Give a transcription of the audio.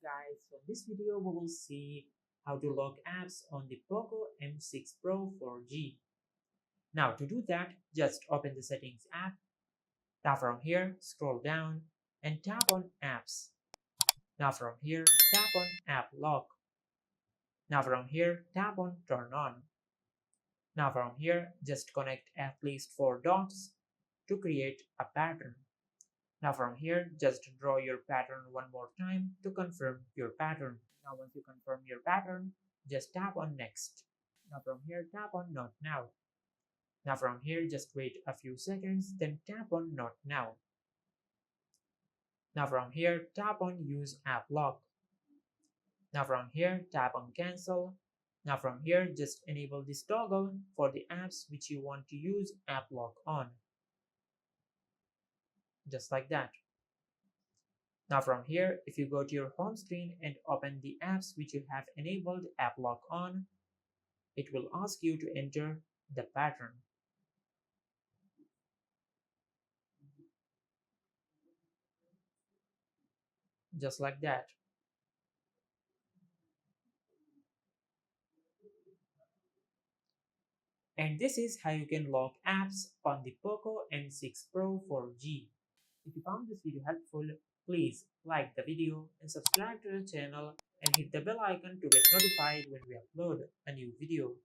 guys, so in this video we will see how to lock apps on the Poco M6 Pro 4G. Now to do that, just open the settings app. Now from here, scroll down and tap on apps. Now from here, tap on app lock. Now from here, tap on turn on. Now from here, just connect at least 4 dots to create a pattern. Now from here, just draw your pattern one more time to confirm your pattern. Now once you confirm your pattern, just tap on next. Now from here, tap on not now. Now from here, just wait a few seconds, then tap on not now. Now from here, tap on use app lock. Now from here, tap on cancel. Now from here, just enable this toggle for the apps which you want to use app lock on. Just like that. Now from here, if you go to your home screen and open the apps which you have enabled app lock on, it will ask you to enter the pattern. Just like that. And this is how you can lock apps on the Poco M6 Pro 4G. If you found this video helpful, please like the video and subscribe to the channel and hit the bell icon to get notified when we upload a new video.